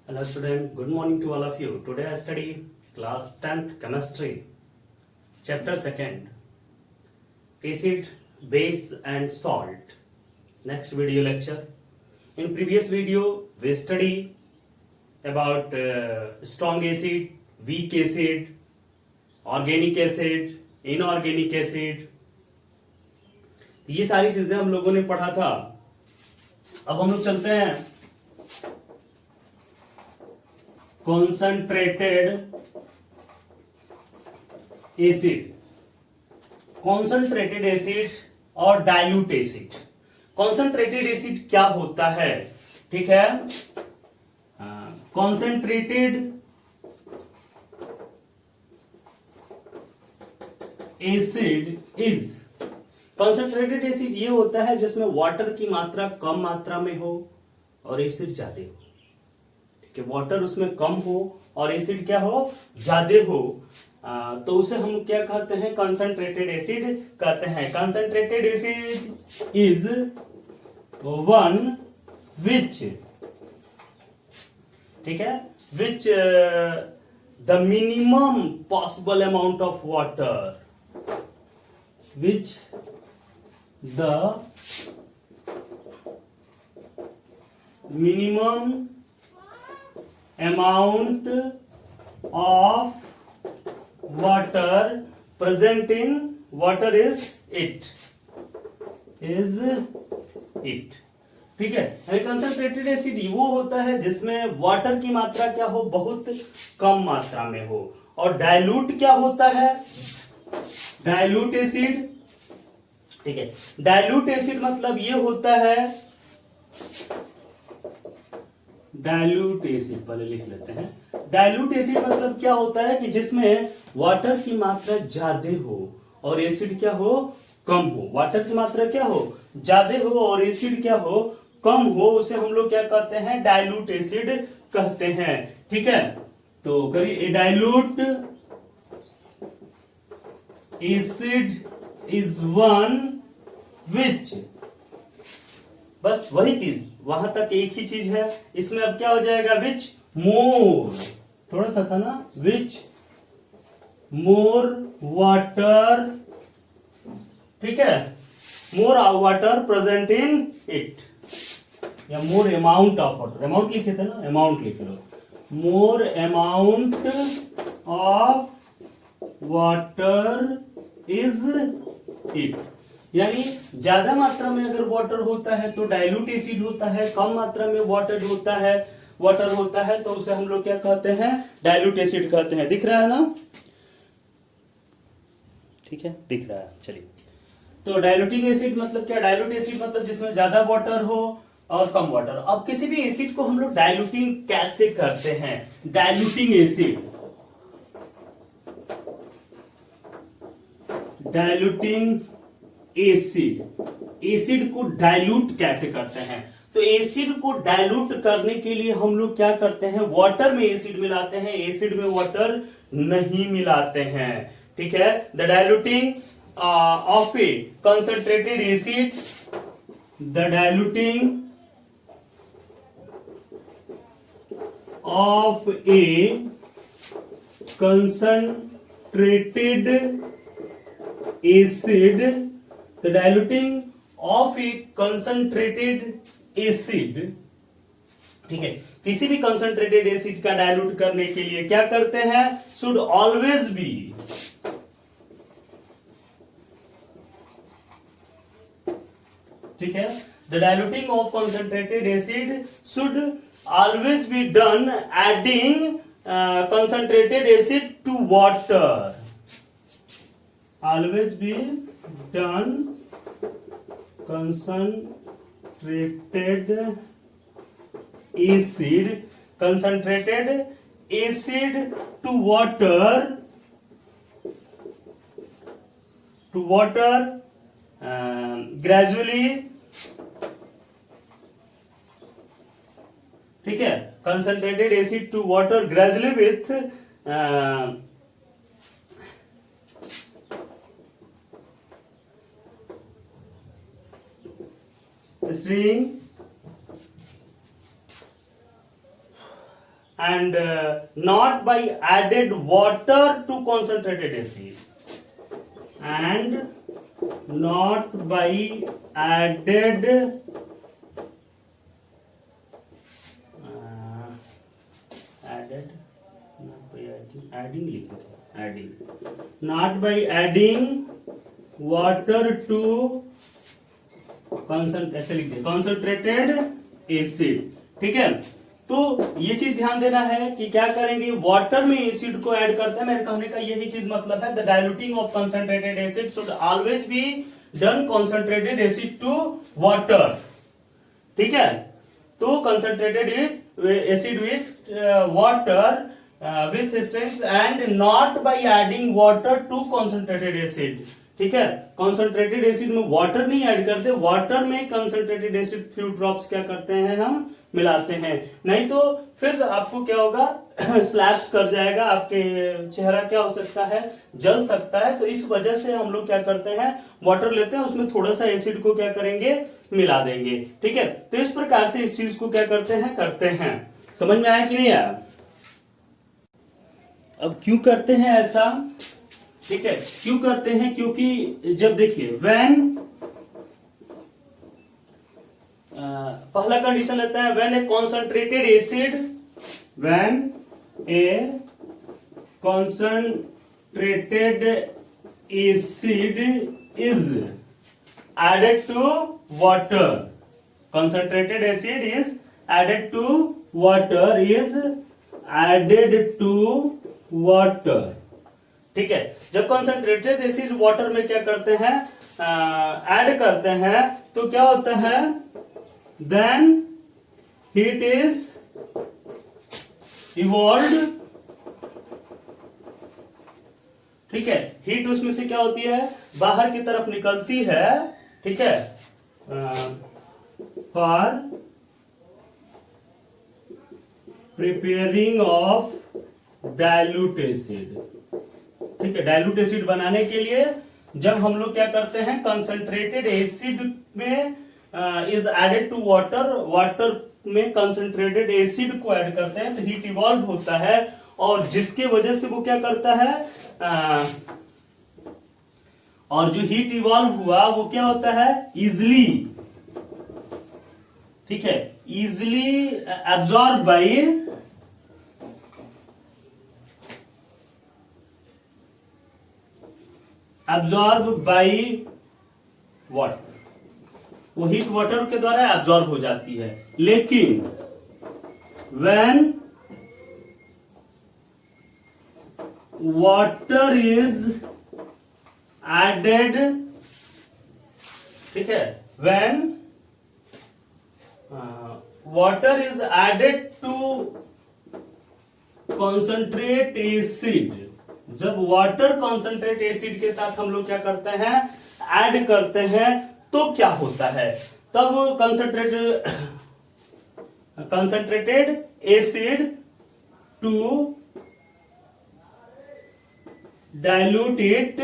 Hello student, good morning to all of you. Today I study class 10th chemistry, chapter 2nd, acid, base and salt. Next video lecture. In previous video we study about strong acid, weak acid, organic acid, inorganic acid. ये सारी चीजें हम लोगों ने पढ़ा था. अब हम लोग चलते हैं कॉन्सनट्रेटेड एसिड, कॉन्सनट्रेटेड एसिड और डाइल्यूट एसिड. कॉन्सनट्रेटेड एसिड क्या होता है? ठीक है, concentrated acid is, concentrated acid ये होता है जिसमें वाटर की मात्रा कम मात्रा में हो और एसिड ज्यादा हो. कि वाटर उसमें कम हो और एसिड क्या हो, ज्यादा हो. तो उसे हम क्या कहते हैं? कंसंट्रेटेड एसिड कहते हैं. Concentrated acid is one which, ठीक है, which the minimum possible amount of water, which the minimum amount of water present in water is it. ठीक है. कंसंट्रेटेड एसिड वो होता है जिसमें वाटर की मात्रा क्या हो, बहुत कम मात्रा में हो. और डाइल्यूट क्या होता है? डाइल्यूट एसिड, ठीक है, डाइल्यूट एसिड मतलब ये होता है, डाइल्यूट एसिड पहले लिख लेते हैं. डाइल्यूट एसिड मतलब क्या होता है कि जिसमें वाटर की मात्रा ज्यादा हो और एसिड क्या हो, कम हो. वाटर की मात्रा क्या हो, ज्यादा हो और एसिड क्या हो, कम हो. उसे हम लोग क्या कहते हैं? डाइल्यूट एसिड कहते हैं. ठीक है, तो करिए, dilute acid is one which, बस वही चीज, वहां तक एक ही चीज है. इसमें अब क्या हो जाएगा? विच मोर, थोड़ा सा था ना, विच मोर वाटर, ठीक है, more water present in it, या more amount of water, amount लिखे थे ना, अमाउंट लिख लो, more amount of water is it. यानी ज्यादा मात्रा में अगर वाटर होता है तो डाइल्यूट एसिड होता है, कम मात्रा में वाटर होता है तो उसे हम लोग क्या कहते हैं? डाइल्यूट एसिड कहते हैं. दिख रहा है ना? ठीक है, दिख रहा है. चलिए, तो डाइल्यूटिंग एसिड मतलब क्या? डाइल्यूट एसिड मतलब जिसमें ज्यादा वाटर हो और कम वाटर. अब किसी भी एसिड को हम लोग डाइल्यूटिंग कैसे करते हैं? डाइल्यूटिंग एसिड, डाइल्यूटिंग एसिड को डाइल्यूट कैसे करते हैं? तो एसिड को डाइल्यूट करने के लिए हम लोग क्या करते हैं? वाटर में एसिड मिलाते हैं, एसिड में वाटर नहीं मिलाते हैं. ठीक है, the diluting of A concentrated acid, the diluting of A concentrated acid, the diluting of a concentrated acid, ठीक है, किसी भी concentrated acid का डाइल्यूट करने के लिए क्या करते हैं? should always be, ठीक है, the diluting of concentrated acid should always be done adding concentrated acid to water, always be done concentrated acid to water gradually, ठीक है, concentrated acid to water gradually with string and not by added water to concentrated acid, and not by added not by adding water to concentrated acid। ठीक है, तो ये चीज ध्यान देना है कि क्या करेंगे, वाटर में एसिड को ऐड करते हैं। मेरे कहने का यही चीज मतलब है, the diluting of concentrated acid should always be done concentrated acid to water. ठीक है, तो concentrated acid with water with strength and not by adding water to concentrated acid। ठीक है, concentrated acid में water नहीं ऐड करते, water में concentrated acid few drops क्या करते हैं, हम मिलाते हैं। नहीं तो फिर आपको क्या होगा, स्लैप्स कर जाएगा, आपके चेहरा क्या हो सकता है, जल सकता है। तो इस वजह से हम लोग क्या करते हैं, वाटर लेते हैं, उसमें थोड़ा सा एसिड को क्या करेंगे, मिला देंगे। ठीक है, तो इस प्रकार से इस चीज को क्या करते हैं। समझ में आया कि नहीं आया? अब क्यों करते हैं ऐसा? ठीक है, क्यों करते हैं, क्योंकि जब देखिए व्हेन पहला कंडीशन लेते हैं, when a concentrated acid, when a concentrated acid is added to water, concentrated acid is added to water, is added to water। ठीक है, जब कंसंट्रेटेड एसिड वाटर में क्या करते हैं, ऐड करते हैं, तो क्या होता है, देन हीट इज इवॉल्व्ड। ठीक है, हीट उसमें से क्या होती है, बाहर की तरफ निकलती है। ठीक है, for preparing of dilute acid. ठीक है, डाइल्यूट एसिड बनाने के लिए जब हम लोग क्या करते हैं, कंसंट्रेटेड एसिड में is added to water, water में कंसंट्रेटेड एसिड को ऐड करते हैं, तो हीट इवॉल्व होता है, और जिसके वजह से वो क्या करता है, और जो हीट इवॉल्व हुआ वो क्या होता है, इजिली, ठीक है, इजिली एब्जॉर्ब बाई वाटर, वो हीट वाटर के द्वारा एब्जॉर्ब हो जाती है। लेकिन व्हेन वाटर इज एडेड, ठीक है, when water is added to concentrate acid, जब वाटर कॉन्सेंट्रेट एसिड के साथ हम लोग क्या करते हैं, ऐड करते हैं, तो क्या होता है, तब concentrated acid to dilute it.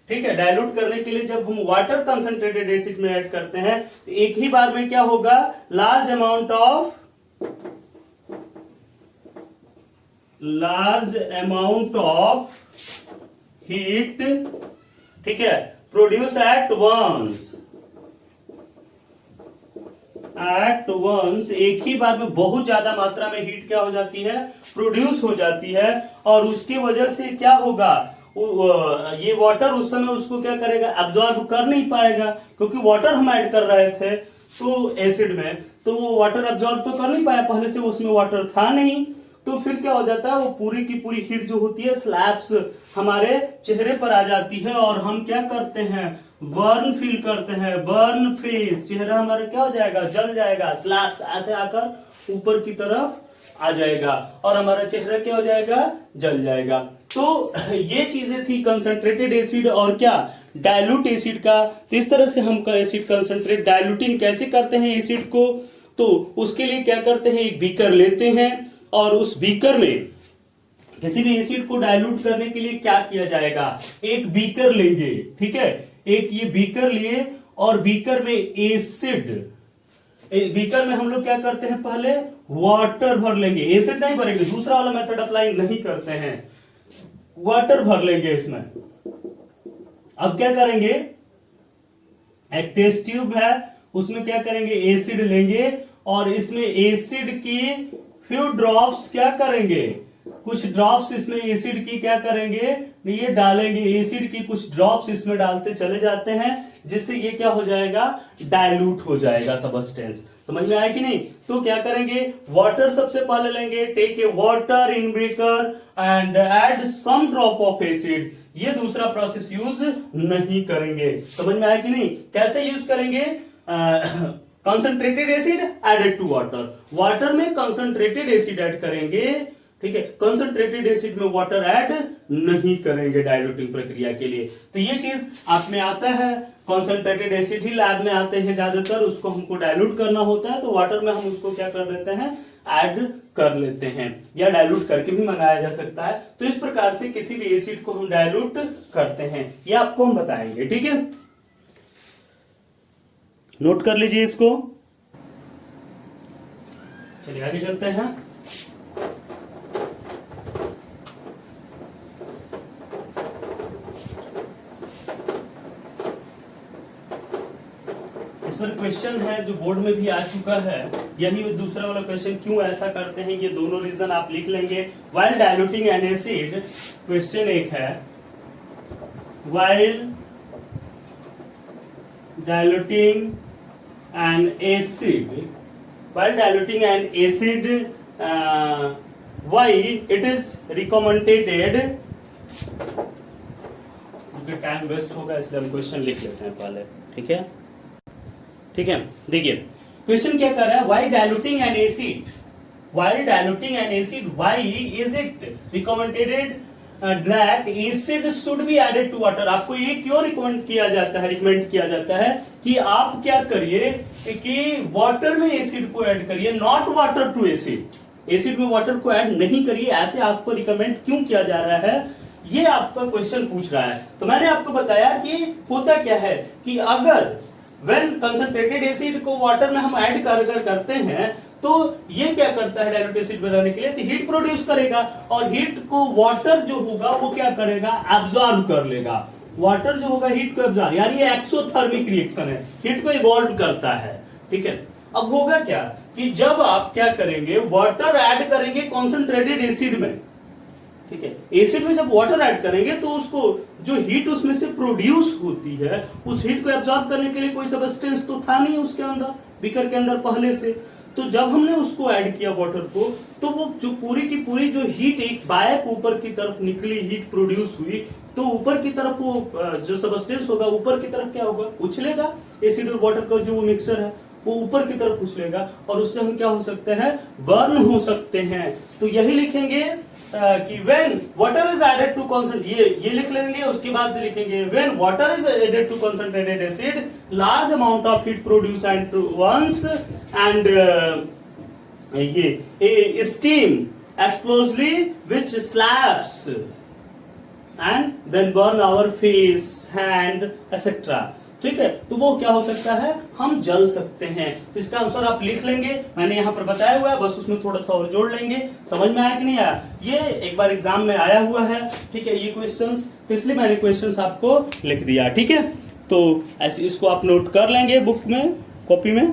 ठीक है, डाइल्यूट करने के लिए जब हम वाटर कंसंट्रेटेड एसिड में ऐड करते हैं, तो एक ही बार में क्या होगा, लार्ज अमाउंट ऑफ हीट, ठीक है, प्रोड्यूस एट वंस, एक ही बार में बहुत ज्यादा मात्रा में हीट क्या हो जाती है, प्रोड्यूस हो जाती है, और उसकी वजह से क्या होगा, ये वाटर उस समय उसको क्या करेगा, एब्जॉर्ब कर नहीं पाएगा, क्योंकि वाटर हम ऐड कर रहे थे तो एसिड में, तो वो वाटर एब्जॉर्ब तो कर नहीं पाया, पहले से उसमें वाटर था नहीं, तो फिर क्या हो जाता है, वो पूरी की पूरी हीट जो होती है, स्लैब्स हमारे चेहरे पर आ जाती है, और हम क्या करते हैं, बर्न फील करते हैं, बर्न फेस, चेहरा हमारा क्या हो जाएगा, जल जाएगा, स्लैब्स ऐसे आकर ऊपर की तरफ आ जाएगा, और हमारा चेहरा क्या हो जाएगा, जल जाएगा। तो ये चीजें थी कंसंट्रेटेड एसिड और क्या, डाइल्यूट एसिड का। तो इस तरह से हम एसिड कंसंट्रेट डाइल्यूटिंग कैसे करते हैं एसिड को, तो उसके लिए क्या करते हैं, एक बीकर लेते हैं, और उस बीकर में किसी भी एसिड को डाइल्यूट करने के लिए क्या किया जाएगा, एक बीकर लेंगे। ठीक है, एक ये बीकर लिए, और बीकर में एसिड बीकर में हम लोग क्या करते हैं, पहले वाटर भर लेंगे, एसिड नहीं भरेंगे, दूसरा वाला मेथड अप्लाई नहीं करते हैं, वाटर भर लेंगे इसमें। अब क्या करेंगे, एक टेस्ट ट्यूब है, उसमें क्या करेंगे, एसिड लेंगे और इसमें एसिड की फ्यू ड्रॉप्स क्या करेंगे, कुछ ड्रॉप्स इसमें एसिड की क्या करेंगे, ये डालेंगे, एसिड की कुछ ड्रॉप्स इसमें डालते चले जाते हैं, जिससे ये क्या हो जाएगा, डाइल्यूट हो जाएगा सब्सटेंस। समझ में आया कि नहीं? तो क्या करेंगे, वाटर सबसे पहले लेंगे, take a water in beaker and add some drop of acid. ये दूसरा प्रोसेस यूज नहीं करेंगे। समझ में आया कि नहीं? कैसे यूज करेंगे, concentrated acid added to water, water में कंसंट्रेटेड एसिड ऐड करेंगे, ठीक है, कंसंट्रेटेड एसिड में वाटर ऐड नहीं करेंगे डाइल्यूटिंग प्रक्रिया के लिए। तो ये चीज आप में आता है, कंसंट्रेटेड एसिड ही लैब में आते हैं ज्यादातर, उसको हमको डाइल्यूट करना होता है, तो वाटर में हम उसको क्या कर लेते हैं, ऐड कर लेते हैं, या डाइल्यूट करके भी मंगाया जा सकता है। तो इस प्रकार से किसी भी एसिड को हम डाइल्यूट करते हैं, ये आपको हम बताएंगे, ठीक है, नोट कर लीजिए इसको। चलिए आगे चलते हैं। इस पर क्वेश्चन है जो बोर्ड में भी आ चुका है, यही दूसरा वाला क्वेश्चन, क्यों ऐसा करते हैं, ये दोनों रीजन आप लिख लेंगे। While diluting an acid, question एक है, while diluting an acid, while diluting an acid, why it is recommended, क्योंकि टाइम वेस्ट होगा इसलिए हम क्वेश्चन लिख लेते हैं पहले, ठीक है, ठीक है। देखिए क्वेश्चन क्या कर रहा है, why diluting an acid, why diluting an acid, why is it recommended that acid should be added to water. आपको ये क्यों रिकमेंड किया जाता है, रिकमेंड किया जाता है कि आप क्या करिए कि वाटर में एसिड को ऐड करिए, not water to acid, acid में वाटर को ऐड नहीं करिए, ऐसे आपको रिकमेंड क्यों किया जा रहा है, ये आपका क्वेश्चन पूछ रहा है। तो मैंने आपको बताया कि होता क्या है कि अगर व्हेन कंसंट्रेटेड एसिड को वाटर में हम ऐड करते हैं, तो ये क्या करता है, डाइल्यूट एसिड बनाने के लिए तो हीट प्रोड्यूस करेगा, और हीट को वाटर जो होगा वो क्या करेगा, एब्जॉर्ब कर लेगा, वाटर जो होगा हीट को एब्जॉर्ब, यानी ये एक्सोथर्मिक रिएक्शन है, हीट को इवॉल्व करता है, ठीक है। अब होगा क्या कि जब आप क्या करेंगे, वाटर ऐड करेंगे कॉन्सेंट्रेटेड एसिड में, ठीक है, एसिड में जब वाटर ऐड करेंगे तो उसको जो हीट उसमें से प्रोड्यूस होती है, उस हीट को एब्जॉर्ब करने के लिए कोई सब्सटेंस तो था नहीं उसके अंदर, बीकर के अंदर पहले से। तो जब हमने उसको ऐड किया वाटर को, तो वो जो पूरी की पूरी जो हीट एक बैक ऊपर की तरफ निकली, हीट प्रोड्यूस हुई, तो ऊपर की तरफ वो जो सब्सटेंस होगा ऊपर की तरफ क्या होगा, उछलेगा, एसिड और वाटर का जो मिक्सर है वो ऊपर की तरफ उछलेगा, और उससे हम क्या हो सकते हैं, बर्न हो सकते हैं। तो यही लिखेंगे कि when water is added to concentrate, ये लिख लेंगे, उसके बाद लिखेंगे when water is added to concentrated acid, large amount of heat produced at once and ये steam explosively which slaps and then burn our face, hand, etc. ठीक है, तो वो क्या हो सकता है, हम जल सकते हैं। तो इसका आंसर आप लिख लेंगे, मैंने यहाँ पर बताया हुआ है, बस उसमें थोड़ा सा और जोड़ लेंगे। समझ में आया कि नहीं आया? ये एक बार एग्जाम में आया हुआ है, ठीक है, ये क्वेश्चंस, तो इसलिए मैंने क्वेश्चंस आपको लिख दिया, ठीक है। तो ऐसे इसको आप नोट कर लेंगे बुक में, कॉपी में।